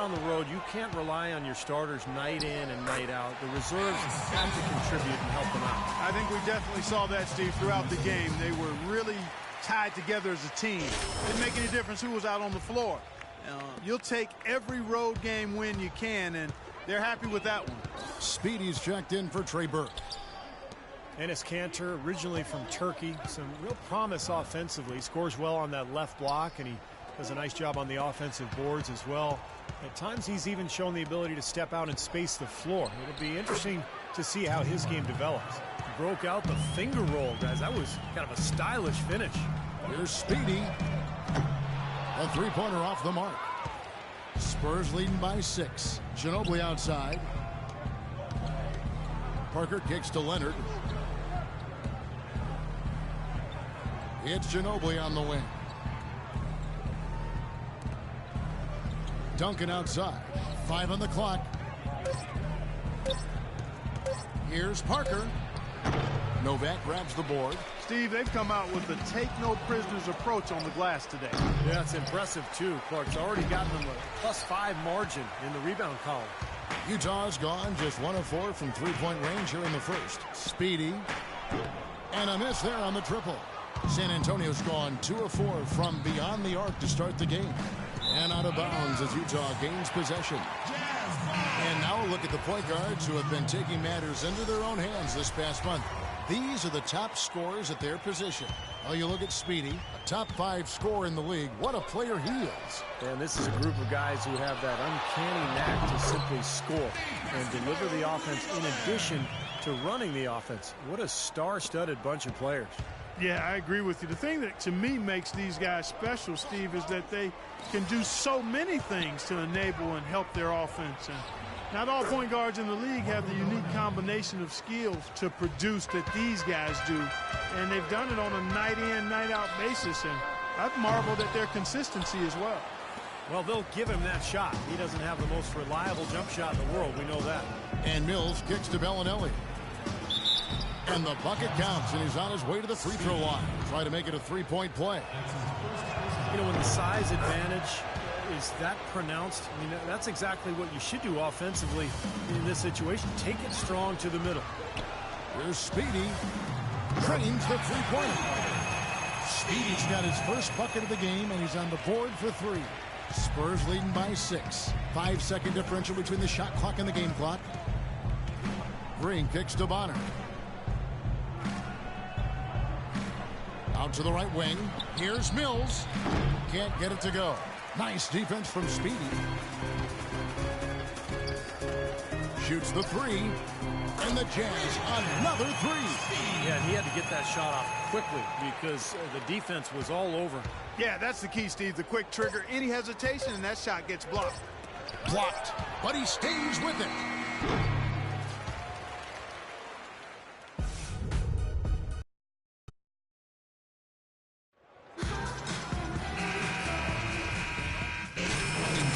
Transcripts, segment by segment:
on the road, you can't rely on your starters night in and night out. The reserves have to contribute and help them out. I think we definitely saw that, Steve, throughout the game. They were really tied together as a team. Didn't make any difference who was out on the floor. You'll take every road game win you can, and they're happy with that one. Speedy's checked in for Trey Burke. Enes Kanter, originally from Turkey, some real promise offensively. Scores well on that left block, and he does a nice job on the offensive boards as well. At times, he's even shown the ability to step out and space the floor. It'll be interesting to see how his game develops. Broke out the finger roll, guys. That was kind of a stylish finish. Here's Speedy. A three-pointer off the mark. Spurs leading by 6. Ginobili outside. Parker kicks to Leonard. It's Ginobili on the wing. Duncan outside. 5 on the clock. Here's Parker. Novak grabs the board. Steve, they've come out with the take-no-prisoners approach on the glass today. Yeah, it's impressive, too. Clark's already gotten them a +5 margin in the rebound column. Utah's gone just 1 of 4 from three-point range here in the first. Speedy. And a miss there on the triple. San Antonio's gone 2 of 4 from beyond the arc to start the game. And out of bounds as Utah gains possession. And now a look at the point guards who have been taking matters into their own hands this past month. These are the top scorers at their position. Well, you look at Speedy, a top 5 scorer in the league. What a player he is. And this is a group of guys who have that uncanny knack to simply score and deliver the offense in addition to running the offense. What a star-studded bunch of players. Yeah, I agree with you. The thing that, to me, makes these guys special, Steve, is that they can do so many things to enable and help their offense. And not all point guards in the league have the unique combination of skills to produce that these guys do. And they've done it on a night-in, night-out basis. And I've marveled at their consistency as well. Well, they'll give him that shot. He doesn't have the most reliable jump shot in the world. We know that. And Mills kicks to Bellinelli. And the bucket counts, and he's on his way to the free throw line. Try to make it a three-point play. You know, when the size advantage is that pronounced, I mean, that's exactly what you should do offensively in this situation. Take it strong to the middle. Here's Speedy. Drains the three-pointer. Speedy's got his first bucket of the game, and he's on the board for 3. Spurs leading by 6. 5-second differential between the shot clock and the game clock. Green kicks to Bonner. Out to the right wing. Here's Mills. Can't get it to go. Nice defense from Speedy. Shoots the 3. And the Jazz another 3. Yeah, and he had to get that shot off quickly because the defense was all over. Yeah, that's the key, Steve. The quick trigger. Any hesitation, and that shot gets blocked. Blocked, but he stays with it.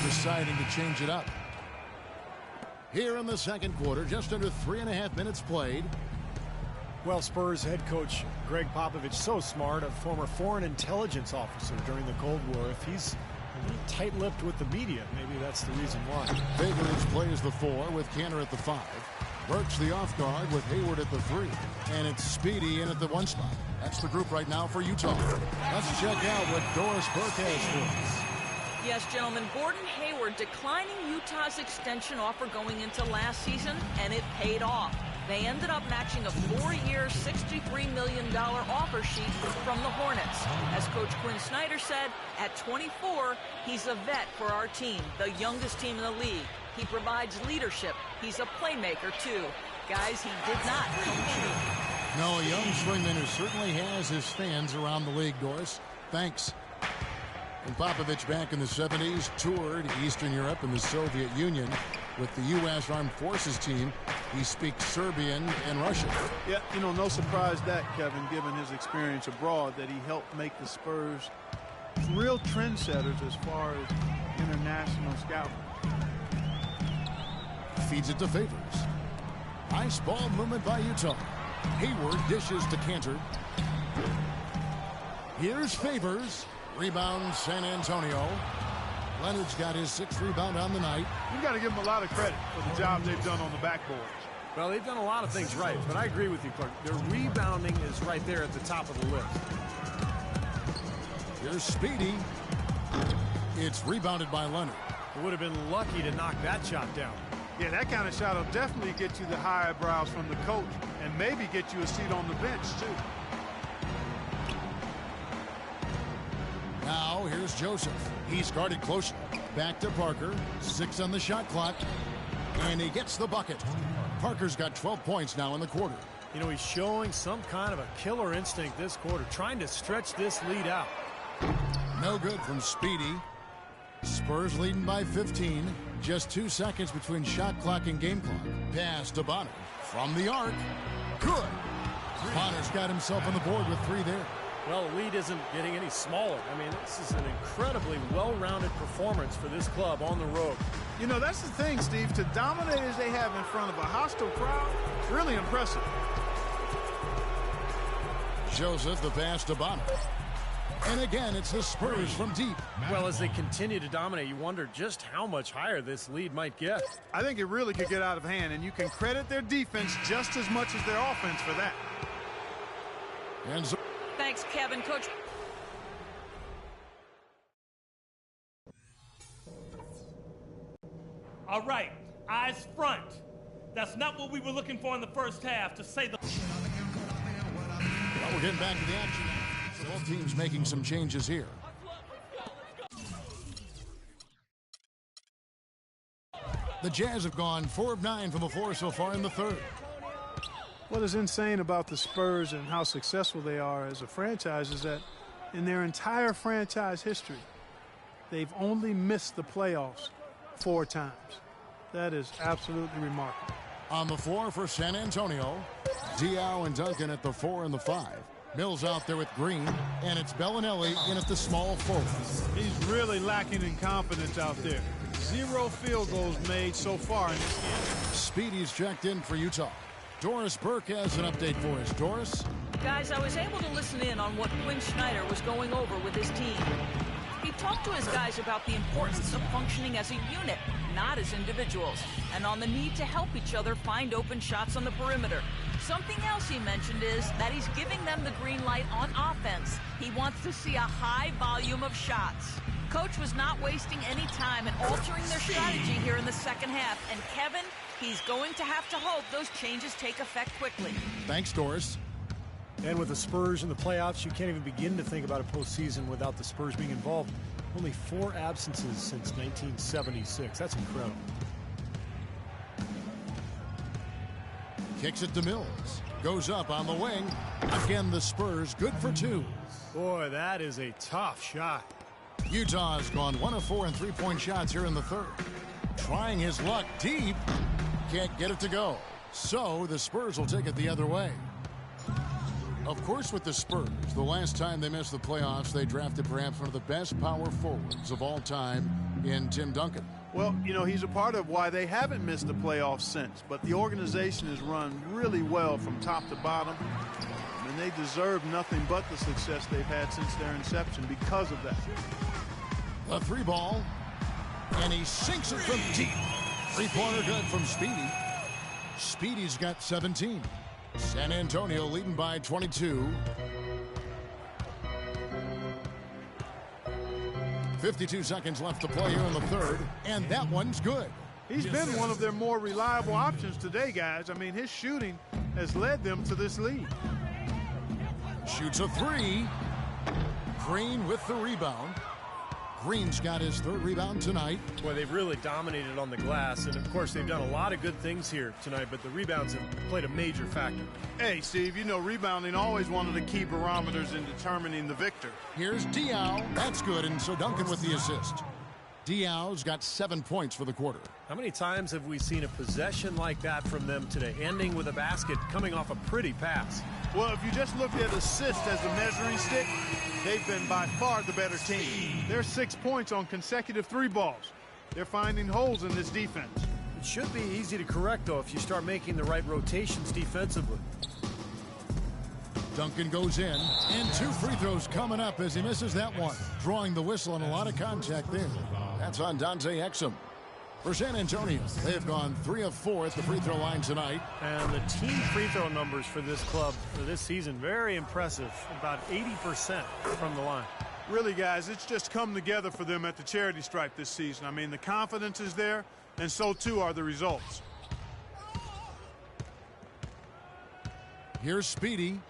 Deciding to change it up. Here in the second quarter, just under 3.5 minutes played. Well, Spurs head coach Greg Popovich, so smart, a former foreign intelligence officer during the Cold War. If he's a little tight-lipped with the media, maybe that's the reason why. Favors plays the 4 with Kanter at the 5. Burks the off guard with Hayward at the 3. And it's Speedy in at the 1 spot. That's the group right now for Utah. Let's check out what Doris Burke has for us. Yes, gentlemen, Gordon Hayward declining Utah's extension offer going into last season, and it paid off. They ended up matching a 4-year, $63 million offer sheet from the Hornets. As Coach Quinn Snyder said, at 24, he's a vet for our team, the youngest team in the league. He provides leadership. He's a playmaker, too. Guys, he did not compete. No, a young swingman who certainly has his fans around the league, Doris. Thanks. And Popovich back in the 70s toured Eastern Europe and the Soviet Union with the U.S. Armed Forces team. He speaks Serbian and Russian. Yeah, you know, no surprise that, Kevin, given his experience abroad, that he helped make the Spurs real trendsetters as far as international scouting. Feeds it to Favors. Nice ball movement by Utah. Hayward dishes to Kanter. Here's Favors. Rebound San Antonio. Leonard's got his 6th rebound on the night. You got to give them a lot of credit for the job they've done on the backboard. Well, they've done a lot of things right, but I agree with you, Clark. Their rebounding is right there at the top of the list. Here's Speedy. It's rebounded by Leonard. It would have been lucky to knock that shot down. Yeah, that kind of shot will definitely get you the high eyebrows from the coach and maybe get you a seat on the bench, too. Now, here's Joseph. He's guarded closely. Back to Parker. 6 on the shot clock. And he gets the bucket. Parker's got 12 points now in the quarter. You know, he's showing some kind of a killer instinct this quarter, trying to stretch this lead out. No good from Speedy. Spurs leading by 15. Just 2 seconds between shot clock and game clock. Pass to Bonner. From the arc. Good. Bonner's got himself on the board with 3 there. Well, the lead isn't getting any smaller. I mean, this is an incredibly well-rounded performance for this club on the road. You know, that's the thing, Steve. To dominate as they have in front of a hostile crowd, really impressive. Joseph, the pass to Bonner. And again, it's the Spurs from deep. Well, as they continue to dominate, you wonder just how much higher this lead might get. I think it really could get out of hand, and you can credit their defense just as much as their offense for that. And so Thanks, Kevin. Coach. All right, eyes front. That's not what we were looking for in the first half, to say the... well, we're getting back to the action. So both teams making some changes here. The Jazz have gone 4 of 9 from the floor so far in the third. What is insane about the Spurs and how successful they are as a franchise is that in their entire franchise history, they've only missed the playoffs 4 times. That is absolutely remarkable. On the floor for San Antonio, Diaw and Duncan at the 4 and the 5. Mills out there with Green, and it's Bellinelli in at the small forward. He's really lacking in confidence out there. 0 field goals made so far in this game. Speedy's checked in for Utah. Doris Burke has an update for us. Doris? Guys, I was able to listen in on what Quinn Snyder was going over with his team. He talked to his guys about the importance of functioning as a unit, not as individuals, and on the need to help each other find open shots on the perimeter. Something else he mentioned is that he's giving them the green light on offense. He wants to see a high volume of shots. Coach was not wasting any time in altering their strategy here in the second half, and Kevin, he's going to have to hope those changes take effect quickly. Thanks, Doris. And with the Spurs in the playoffs, you can't even begin to think about a postseason without the Spurs being involved. Only 4 absences since 1976. That's incredible. Kicks it to Mills. Goes up on the wing. Again, the Spurs good for 2. Boy, that is a tough shot. Utah's gone 1 of 4 in 3-point shots here in the third. Trying his luck deep. Can't get it to go. So the Spurs will take it the other way. Of course, with the Spurs, the last time they missed the playoffs, they drafted perhaps one of the best power forwards of all time in Tim Duncan. Well, you know, he's a part of why they haven't missed the playoffs since. But the organization has run really well from top to bottom. And they deserve nothing but the success they've had since their inception because of that. A 3 ball. And he sinks it from deep. 3-pointer good from Speedy. Speedy's got 17. San Antonio leading by 22. 52 seconds left to play here in the third, and that one's good. He's been one of their more reliable options today, guys. I mean, his shooting has led them to this lead. Shoots a 3. Green with the rebound. Green's got his 3rd rebound tonight. Boy, they've really dominated on the glass, and of course they've done a lot of good things here tonight, but the rebounds have played a major factor. Hey, Steve, you know rebounding always one of the key barometers in determining the victor. Here's Diaw. That's good, and so Duncan with the assist. Diaw's got 7 points for the quarter. How many times have we seen a possession like that from them today, ending with a basket coming off a pretty pass? Well, if you just looked at assists as a measuring stick, they've been by far the better team. They're 6 points on consecutive 3 balls. They're finding holes in this defense. It should be easy to correct, though, if you start making the right rotations defensively. Duncan goes in, and 2 free throws coming up as he misses that one. Drawing the whistle and a lot of contact there. That's on Dante Exum. For San Antonio, they've gone 3 of 4 at the free throw line tonight. And the team free throw numbers for this club for this season, very impressive. About 80% from the line. Really, guys, it's just come together for them at the charity stripe this season. I mean, the confidence is there, and so too are the results. Here's Speedy.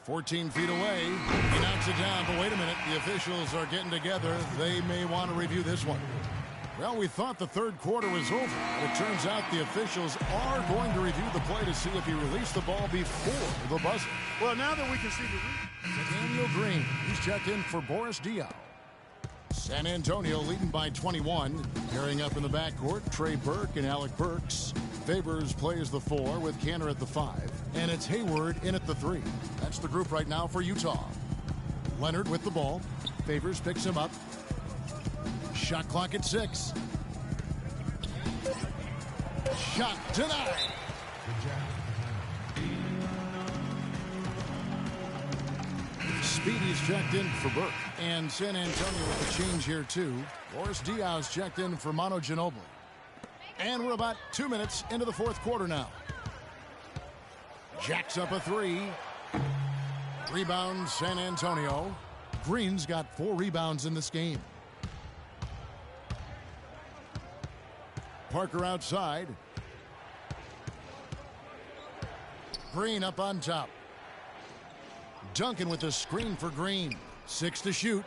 14 feet away. He knocks it down, but wait a minute. The officials are getting together. They may want to review this one. Well, we thought the third quarter was over. But it turns out the officials are going to review the play to see if he released the ball before the buzzer. Well, now that we can see the... Daniel Green. He's checked in for Boris Diaw. San Antonio leading by 21. Pairing up in the backcourt, Trey Burke and Alec Burks. Favors plays the 4 with Cantor at the 5. And it's Hayward in at the 3. That's the group right now for Utah. Leonard with the ball. Favors picks him up. Shot clock at 6. Shot denied. Speedy's checked in for Burke. And San Antonio with a change here too. Boris Diaw's checked in for Manu Ginobili. And we're about 2 minutes into the fourth quarter now. Jacks up a 3. Rebound San Antonio. Green's got 4 rebounds in this game. Parker outside. Green up on top. Duncan with the screen for Green. 6 to shoot.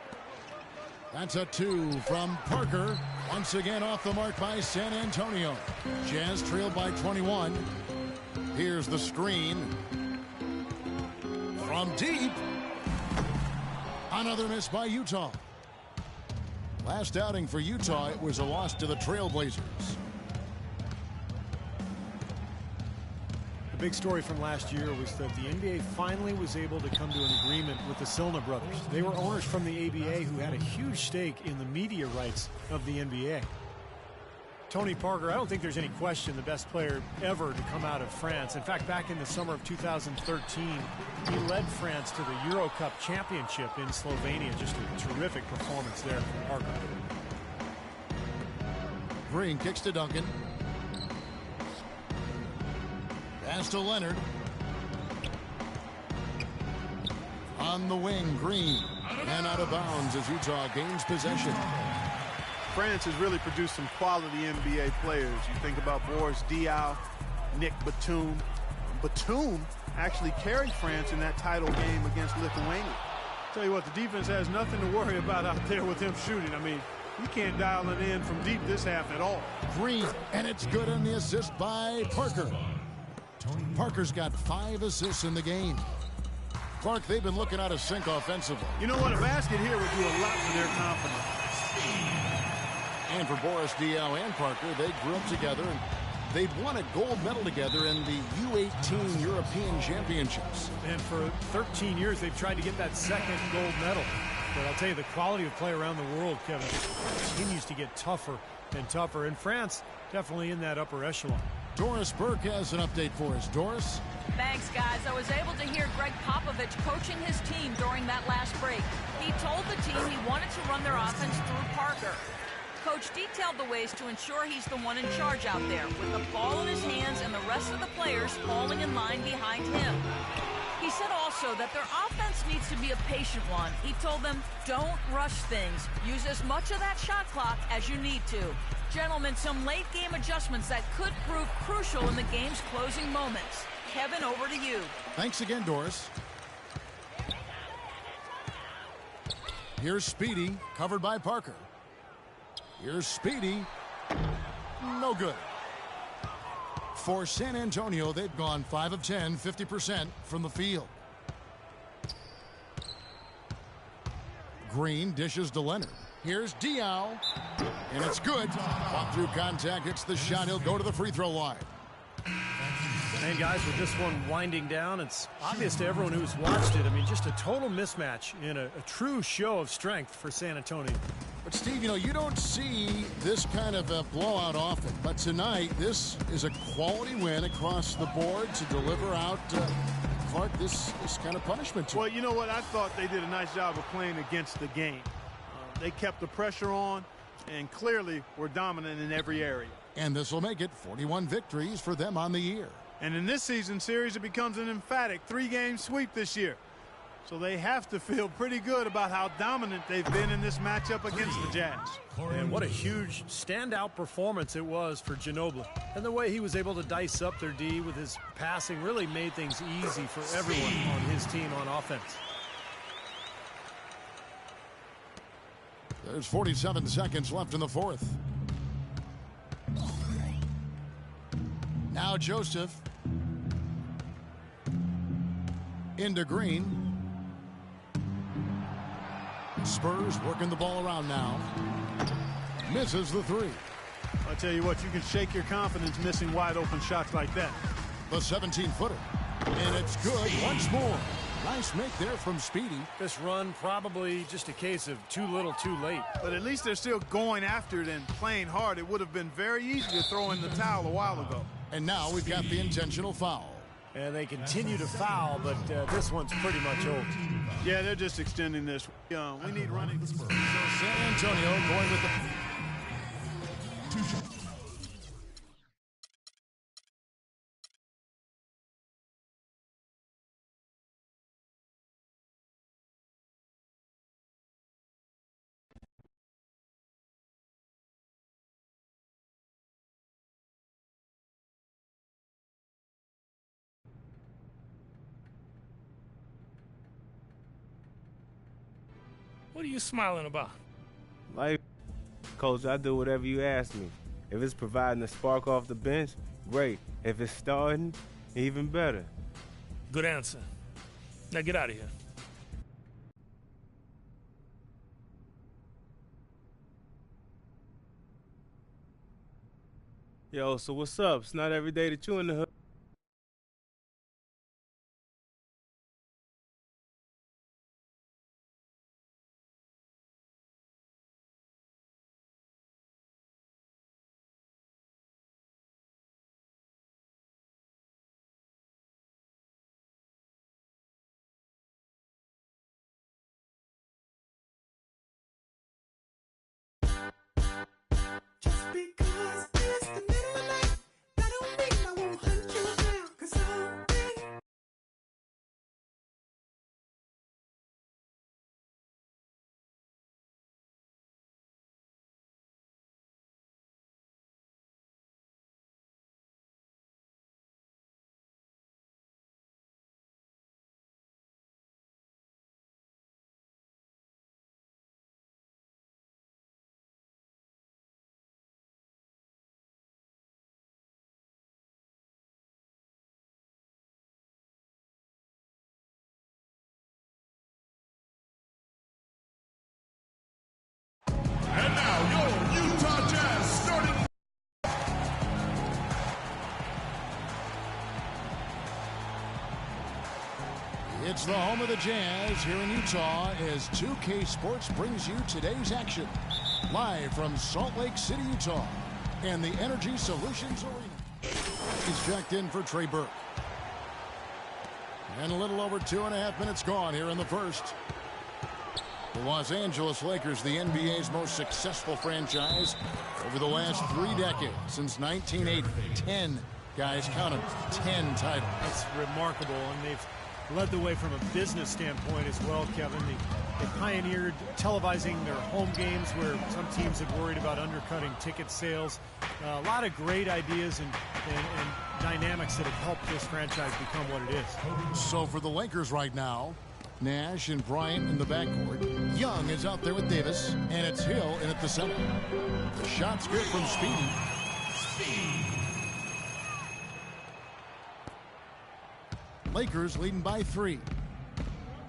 That's a 2 from Parker. Once again off the mark by San Antonio. Jazz trailed by 21. Here's the screen. From deep. Another miss by Utah. Last outing for Utah, it was a loss to the Trailblazers. The big story from last year was that the NBA finally was able to come to an agreement with the Silna brothers. They were owners from the ABA who had a huge stake in the media rights of the NBA. Tony Parker, I don't think there's any question the best player ever to come out of France. In fact, back in the summer of 2013, he led France to the Euro Cup championship in Slovenia. Just a terrific performance there from Parker. Green kicks to Duncan. Pass to Leonard. On the wing, Green. And out of bounds as Utah gains possession. France has really produced some quality NBA players. You think about Boris Diaw, Nick Batum. Batum actually carried France in that title game against Lithuania. Tell you what, the defense has nothing to worry about out there with him shooting. I mean, you can't dial it in from deep this half at all. Green, and it's good on the assist by Parker. Parker's got 5 assists in the game. Clark, they've been looking out of sync offensively. You know what? A basket here would do a lot for their confidence. And for Boris Diaw and Parker, they grew up together, and they've won a gold medal together in the U18 European Championships. And for 13 years, they've tried to get that second gold medal. But I'll tell you, the quality of play around the world, Kevin, continues to get tougher and tougher. And France, definitely in that upper echelon. Doris Burke has an update for us. Doris? Thanks, guys. I was able to hear Greg Popovich coaching his team during that last break. He told the team he wanted to run their offense through Parker. Coach detailed the ways to ensure he's the one in charge out there, with the ball in his hands and the rest of the players falling in line behind him. He said also that their offense needs to be a patient one. He told them, don't rush things. Use as much of that shot clock as you need to. Gentlemen, some late game adjustments that could prove crucial in the game's closing moments. Kevin, over to you. Thanks again, Doris. Here's Speedy, covered by Parker. Here's Speedy. No good. For San Antonio, they've gone 5 of 10, 50% from the field. Green dishes to Leonard. Here's Diaw. And it's good. Walk through contact, hits the shot. He'll go to the free throw line. And guys, with this one winding down, it's obvious to everyone who's watched it. I mean, just a total mismatch in a true show of strength for San Antonio. But, Steve, you don't see this kind of a blowout often. But tonight, this is a quality win across the board to deliver out, Clark, this kind of punishment. Well, you know what? I thought they did a nice job of playing against the game. They kept the pressure on and clearly were dominant in every area. And this will make it 41 victories for them on the year. And in this season series, it becomes an emphatic 3-game sweep this year. So they have to feel pretty good about how dominant they've been in this matchup against the Jazz. And what a huge standout performance it was for Ginobili. And the way he was able to dice up their D with his passing really made things easy for everyone on his team on offense. There's 47 seconds left in the fourth. Now Joseph. Into Green. Spurs working the ball around now. Misses the three. I'll tell you what, you can shake your confidence missing wide open shots like that. The 17-footer. And it's good once more. Nice make there from Speedy. This run probably just a case of too little too late. But at least they're still going after it and playing hard. It would have been very easy to throw in the towel a while ago. And now we've got the intentional foul. And they continue to foul, but this one's pretty much over. Yeah, they're just extending this. We need running. So San Antonio going with the... What are you smiling about? Like, Coach, I do whatever you ask me. If it's providing a spark off the bench, great. If it's starting, even better. Good answer. Now get out of here. Yo, so what's up? It's not every day that you in the hood. And now your Utah Jazz starting. It's the home of the Jazz here in Utah as 2K Sports brings you today's action. Live from Salt Lake City, Utah, and the Energy Solutions Arena. He's checked in for Trey Burke. And a little over 2.5 minutes gone here in the first. The Los Angeles Lakers, the NBA's most successful franchise over the last 3 decades, since 1980. 10, guys, count them, 10 titles. That's remarkable, and they've led the way from a business standpoint as well, Kevin. They pioneered televising their home games where some teams had worried about undercutting ticket sales. A lot of great ideas and dynamics that have helped this franchise become what it is. So for the Lakers right now, Nash and Bryant in the backcourt. Young is out there with Davis, and it's Hill in at the center. The shot's good from Speedy. Lakers leading by 3.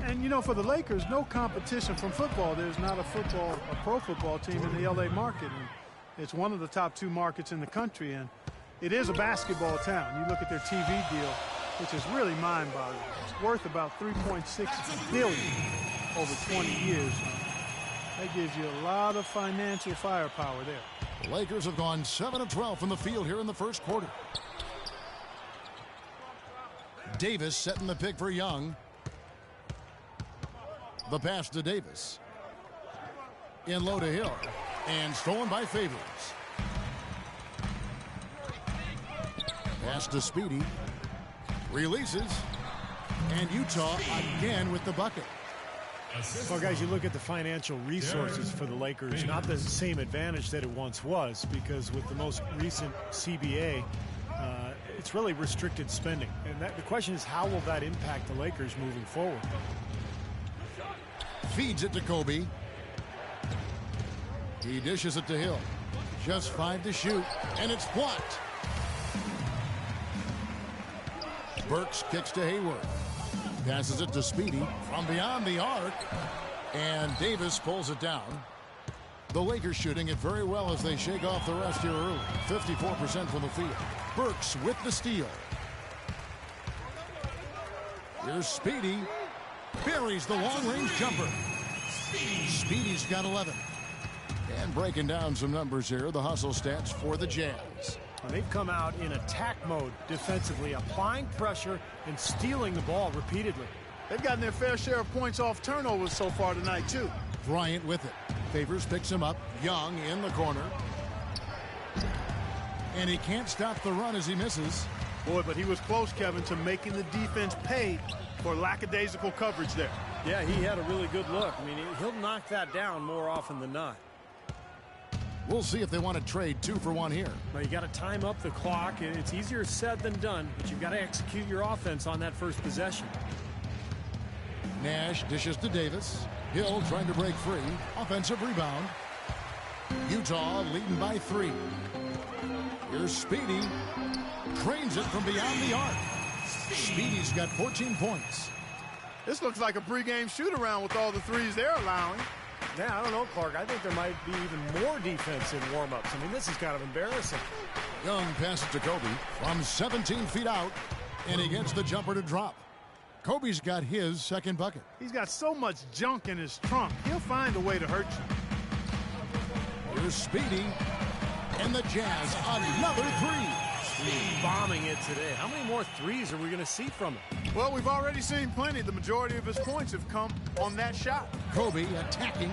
And, for the Lakers, no competition from football. There's not a pro football team in the L.A. market. And it's one of the top 2 markets in the country, and it is a basketball town. You look at their TV deal, which is really mind-boggling. It's worth about $3.6 billion over 20 years. That gives you a lot of financial firepower there. The Lakers have gone 7 of 12 from the field here in the first quarter. Davis setting the pick for Young. The pass to Davis. In low to Hill. And stolen by Favors. Pass to Speedy. Releases. And Utah again with the bucket. Well, guys, you look at the financial resources for the Lakers, not the same advantage that it once was, because with the most recent CBA, it's really restricted spending. And the question is, how will that impact the Lakers moving forward? Feeds it to Kobe. He dishes it to Hill. Just 5 to shoot, and it's blocked. Burks kicks to Hayward. Passes it to Speedy from beyond the arc. And Davis pulls it down. The Lakers shooting it very well as they shake off the rest here early. 54% from the field. Burks with the steal. Here's Speedy. Buries the long-range jumper. Speedy's got 11. And breaking down some numbers here, the hustle stats for the Jazz. They've come out in attack mode defensively, applying pressure and stealing the ball repeatedly. They've gotten their fair share of points off turnovers so far tonight, too. Bryant with it. Favors picks him up. Young in the corner. And he can't stop the run as he misses. Boy, but he was close, Kevin, to making the defense pay for lackadaisical coverage there. Yeah, he had a really good look. I mean, he'll knock that down more often than not. We'll see if they want to trade 2 for 1 here. Well, you got to time up the clock. It's easier said than done, but you've got to execute your offense on that first possession. Nash dishes to Davis. Hill trying to break free. Offensive rebound. Utah leading by 3. Here's Speedy. Drains it from beyond the arc. Speedy's got 14 points. This looks like a pregame shoot-around with all the threes they're allowing. Yeah, I don't know, Clark. I think there might be even more defense in warm-ups. I mean, this is kind of embarrassing. Young passes to Kobe from 17 feet out, and he gets the jumper to drop. Kobe's got his second bucket. He's got so much junk in his trunk. He'll find a way to hurt you. Here's Speedy, and the Jazz another 3. Bombing it today. How many more threes are we going to see from him? Well, we've already seen plenty. The majority of his points have come on that shot. Kobe attacking,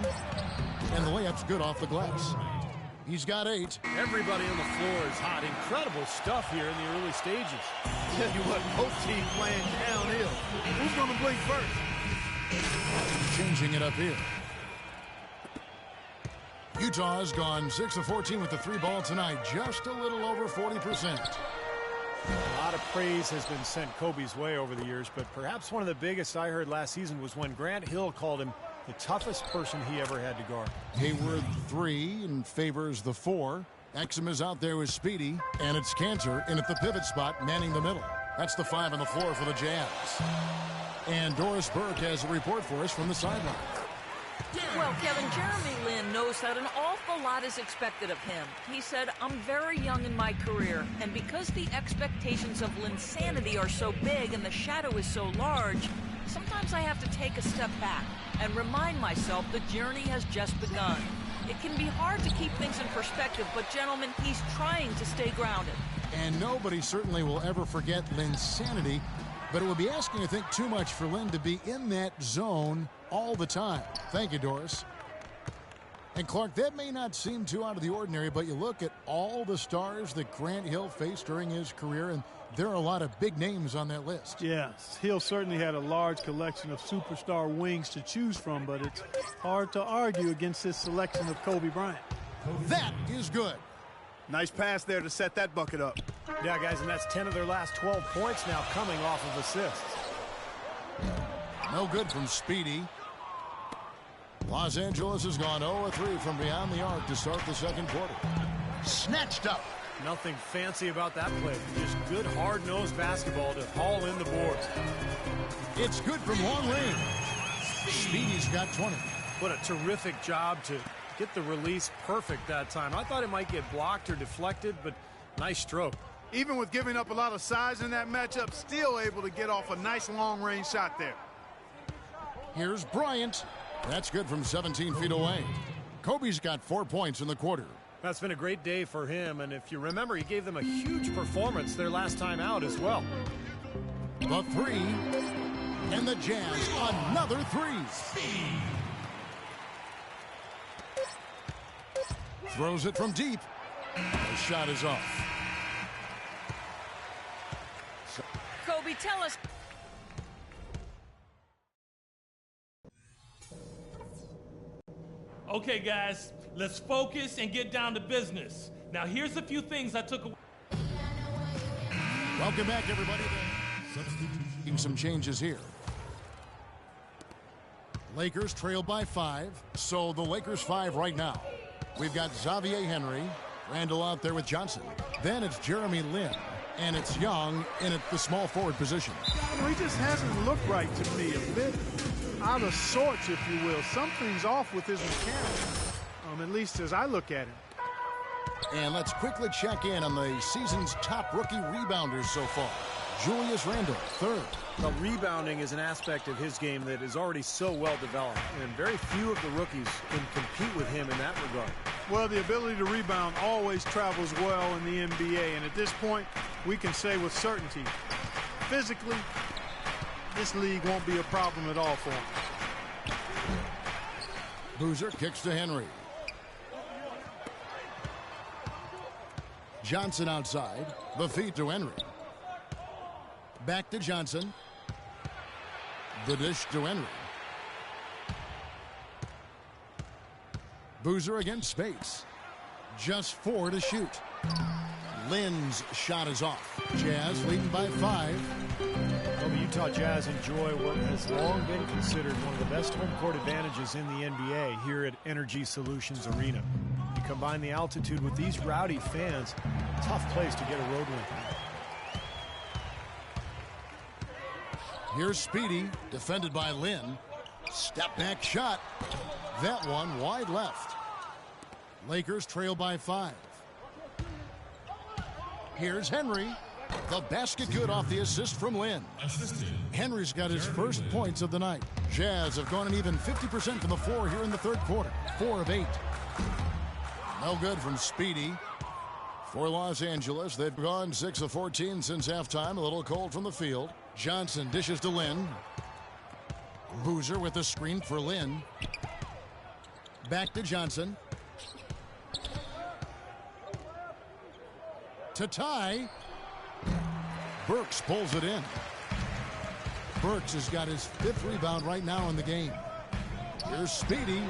and the layup's good off the glass. He's got 8. Everybody on the floor is hot. Incredible stuff here in the early stages. Tell you what, both teams playing downhill. Who's going to blink first? Changing it up here. Utah has gone 6 of 14 with the 3 ball tonight, just a little over 40%. A lot of praise has been sent Kobe's way over the years, but perhaps one of the biggest I heard last season was when Grant Hill called him the toughest person he ever had to guard. Hayward 3 and Favors the 4. Exum is out there with Speedy, and it's Cantor in at the pivot spot, manning the middle. That's the 5 on the floor for the Jazz. And Doris Burke has a report for us from the sideline. Well, Kevin, Jeremy Lin knows that an awful lot is expected of him. He said, I'm very young in my career, and because the expectations of Linsanity are so big and the shadow is so large, sometimes I have to take a step back and remind myself the journey has just begun. It can be hard to keep things in perspective, but gentlemen, he's trying to stay grounded. And nobody certainly will ever forget Linsanity, but it would be asking, I think, too much for Lin to be in that zone all the time. Thank you, Doris. And Clark, that may not seem too out of the ordinary, but you look at all the stars that Grant Hill faced during his career, and there are a lot of big names on that list. Yes, Hill certainly had a large collection of superstar wings to choose from, but it's hard to argue against his selection of Kobe Bryant. That is good. Nice pass there to set that bucket up. Yeah, guys, and that's 10 of their last 12 points now coming off of assists. No good from Speedy. Los Angeles has gone 0-3 from beyond the arc to start the second quarter. Snatched up. Nothing fancy about that play. Just good, hard-nosed basketball to haul in the boards. It's good from long range. Speedy's got 20. What a terrific job to get the release perfect that time. I thought it might get blocked or deflected, but nice stroke. Even with giving up a lot of size in that matchup, still able to get off a nice long-range shot there. Here's Bryant. That's good from 17 feet away. Kobe's got 4 points in the quarter. That's been a great day for him, and if you remember, he gave them a huge performance their last time out as well. The three, and the Jazz another three. Throws it from deep. The shot is off. Kobe, tell us. Okay, guys, let's focus and get down to business. Now, here's a few things I took away. Welcome back, everybody. Substituting some changes here. Lakers trail by 5, so the Lakers 5 right now. We've got Xavier Henry, Randall out there with Johnson. Then it's Jeremy Lin, and it's Young in at the small forward position. He just hasn't looked right to me. A bit out of sorts, if you will. Something's off with his mechanics, at least as I look at him. And let's quickly check in on the season's top rookie rebounders so far. Julius Randle, 3rd. Well, rebounding is an aspect of his game that is already so well developed, and very few of the rookies can compete with him in that regard. Well, the ability to rebound always travels well in the NBA, and at this point, we can say with certainty, physically, this league won't be a problem at all for him. Boozer kicks to Henry. Johnson outside. The feed to Henry. Back to Johnson. The dish to Henry. Boozer against space. Just 4 to shoot. Lin's shot is off. Jazz leading by 5. Well, the Utah Jazz enjoy what has long been considered one of the best home court advantages in the NBA here at Energy Solutions Arena. You combine the altitude with these rowdy fans, tough place to get a road win. Here's Speedy, defended by Lin. Step back shot. That one wide left. Lakers trail by 5. Here's Henry. The basket good off the assist from Lin. Henry's got his first points of the night. Jazz have gone an even 50% from the floor here in the third quarter. 4 of 8. No good from Speedy. For Los Angeles, they've gone 6 of 14 since halftime. A little cold from the field. Johnson dishes to Lin. Boozer with the screen for Lin. Back to Johnson. To tie. Burks pulls it in. Burks has got his 5th rebound right now in the game. Here's Speedy.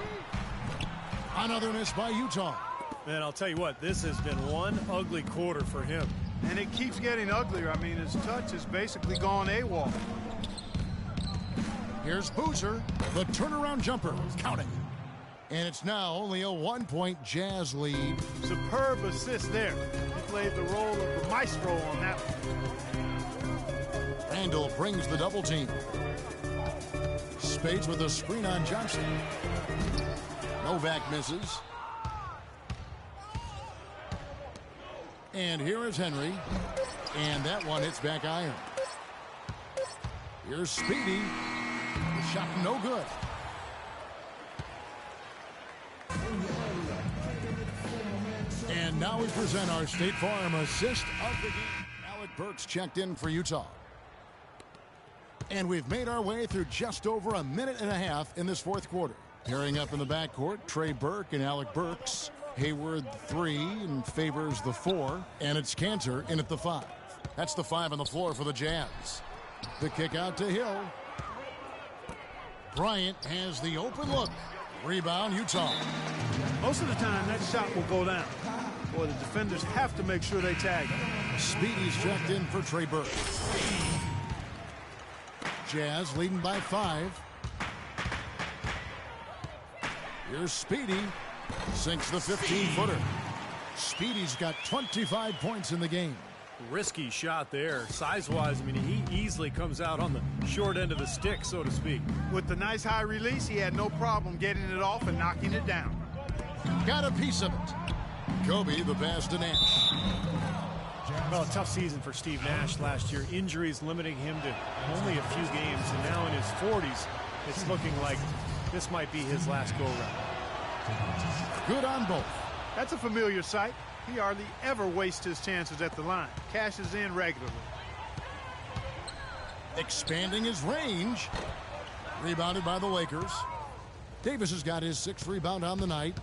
Another miss by Utah. And I'll tell you what, this has been one ugly quarter for him. And it keeps getting uglier. I mean, his touch has basically gone AWOL. Here's Boozer. The turnaround jumper. Counting. And it's now only a 1-point Jazz lead. Superb assist there. He played the role of the maestro on that one. Randall brings the double team. Spades with a screen on Johnson. Novak misses. And here is Henry. And that one hits back iron. Here's Speedy. The shot no good. And now we present our State Farm assist of the game. Alec Burks checked in for Utah. And we've made our way through just over a minute and a half in this fourth quarter. Pairing up in the backcourt, Trey Burke and Alec Burks. Hayward 3 and Favors the 4. And it's Cantor in at the 5. That's the 5 on the floor for the Jazz. The kick out to Hill. Bryant has the open look. Rebound, Utah. Most of the time, that shot will go down. Boy, the defenders have to make sure they tag him. Speedy's checked in for Trey Burke. Jazz leading by 5. Here's Speedy. Sinks the 15-footer. Speedy's got 25 points in the game. Risky shot there. Size-wise, I mean, he easily comes out on the short end of the stick, so to speak. With the nice high release, he had no problem getting it off and knocking it down. Got a piece of it. Kobe, the pass to Nash. Well, a tough season for Steve Nash last year. Injuries limiting him to only a few games, and now in his 40s, it's looking like this might be his last go-round. Good on both. That's a familiar sight. He hardly ever wastes his chances at the line. Cashes in regularly. Expanding his range. Rebounded by the Lakers. Davis has got his 6th rebound on the night.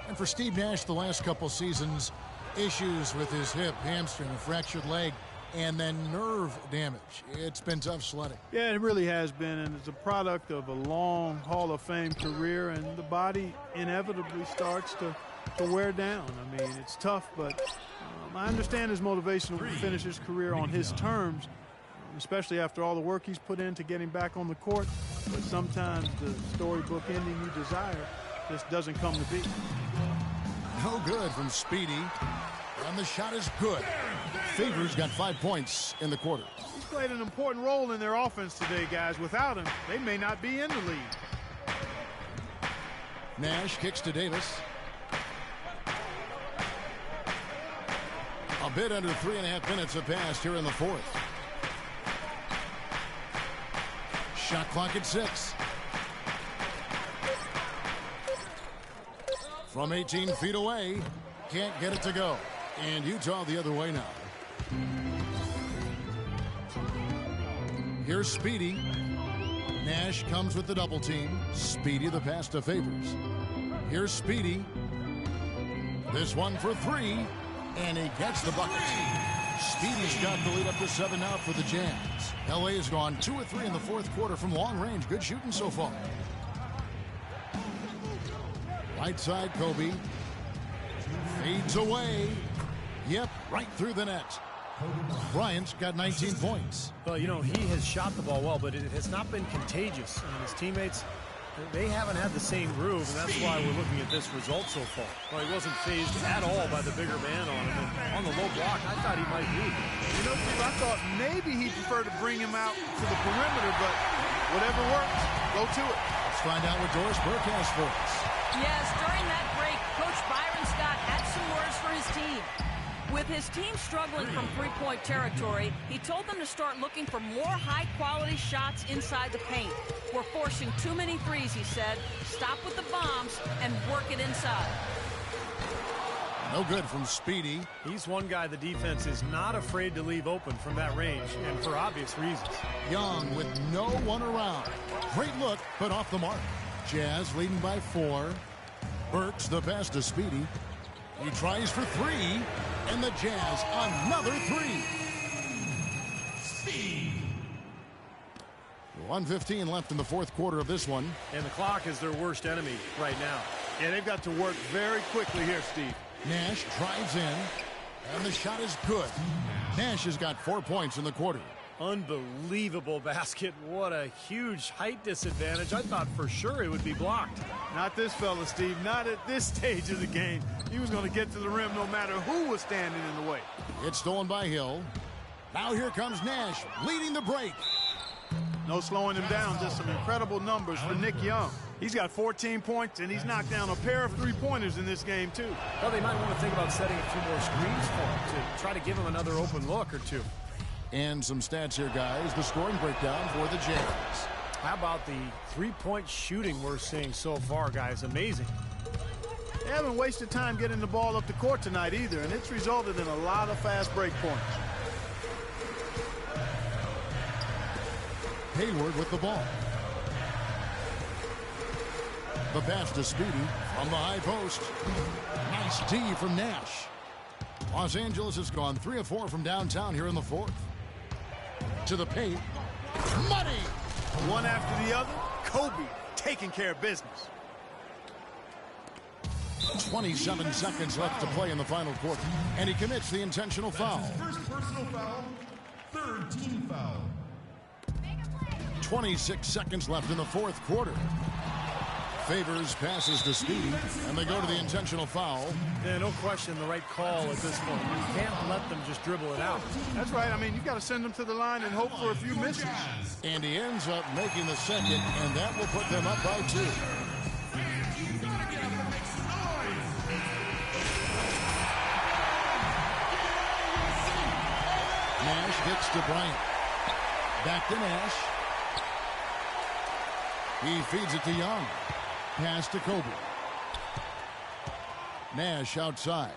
And for Steve Nash, the last couple seasons, issues with his hip, hamstring, a fractured leg, and then nerve damage. It's been tough sledding. Yeah, it really has been, and it's a product of a long Hall of Fame career, and the body inevitably starts to wear down. I mean, it's tough, but I understand his motivation to finish his career on his terms, especially after all the work he's put in to get him back on the court. But sometimes the storybook ending you desire just doesn't come to be. No good from Speedy. And the shot is good. Favors got 5 points in the quarter. He's played an important role in their offense today, guys. Without him, they may not be in the lead. Nash kicks to Davis. A bit under 3.5 minutes have passed here in the fourth. Shot clock at 6. From 18 feet away. Can't get it to go. And Utah the other way now. Here's Speedy. Nash comes with the double team. Speedy the pass to Favors. Here's Speedy. This one for 3. And he gets the bucket. Speedy's got the lead up to 7 now for the Jazz. LA has gone 2 of 3 in the fourth quarter from long range. Good shooting so far. Right side, Kobe. Fades away. Yep, right through the net. Bryant's got 19 points. Well, you know, he has shot the ball well, but it has not been contagious. And his teammates, they haven't had the same groove, and that's why we're looking at this result so far. Well, he wasn't fazed at all by the bigger man on him. And on the low block, I thought he might be. You know, Steve, I thought maybe he'd prefer to bring him out to the perimeter, but whatever works, go to it. Let's find out what Doris Burke has for us. Yes, during that break, Coach Byron Scott had some words for his team. With his team struggling from three-point territory, he told them to start looking for more high-quality shots inside the paint. We're forcing too many threes, he said. Stop with the bombs and work it inside. No good from Speedy. He's one guy the defense is not afraid to leave open from that range, and for obvious reasons. Young with no one around. Great look, but off the mark. Jazz leading by 4. Burks the pass to Speedy. He tries for 3, and the Jazz another 3. Speed. 1:15 left in the fourth quarter of this one. And the clock is their worst enemy right now. Yeah, they've got to work very quickly here, Steve. Nash drives in, and the shot is good. Nash has got 4 points in the quarter. Unbelievable basket. What a huge height disadvantage. I thought for sure it would be blocked. Not this fella, Steve. Not at this stage of the game. He was going to get to the rim no matter who was standing in the way. It's stolen by Hill. Now here comes Nash leading the break. No slowing him down. Just some incredible numbers for Nick Young. He's got 14 points, and he's knocked down a pair of three-pointers in this game, too. Well, they might want to think about setting a few more screens for him to try to give him another open look or two. And some stats here, guys. The scoring breakdown for the Jazz. How about the three-point shooting we're seeing so far, guys? Amazing. They haven't wasted time getting the ball up the court tonight either, and it's resulted in a lot of fast break points. Hayward with the ball. The pass to Speedy from the high post. Nice D from Nash. Los Angeles has gone 3 of 4 from downtown here in the fourth. To the paint. Money! One after the other, Kobe taking care of business. 27 seconds left to play in the final quarter. And he commits the intentional foul. First personal foul, third team foul. 26 seconds left in the fourth quarter. Favors passes to Speedy, and they go to the intentional foul. Yeah, no question the right call at this point. You can't let them just dribble it out. That's right. I mean, you've got to send them to the line and hope for a few misses. And he ends up making the second, and that will put them up by 2. Nash gets to Bryant. Back to Nash. He feeds it to Young. Pass to Kobe. Nash outside.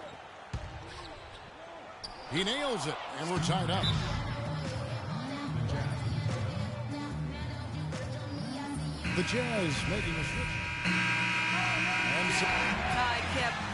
He nails it, and we're tied up. The Jazz making a switch. And so Kip.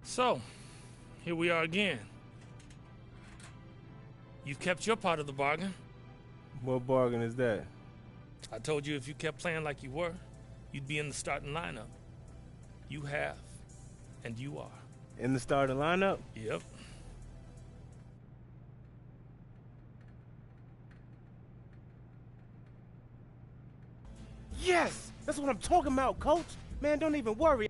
So, here we are again. You've kept your part of the bargain. What bargain is that? I told you if you kept playing like you were, you'd be in the starting lineup. You have, and you are. In the starting lineup? Yep. Yes! That's what I'm talking about, Coach. Man, don't even worry.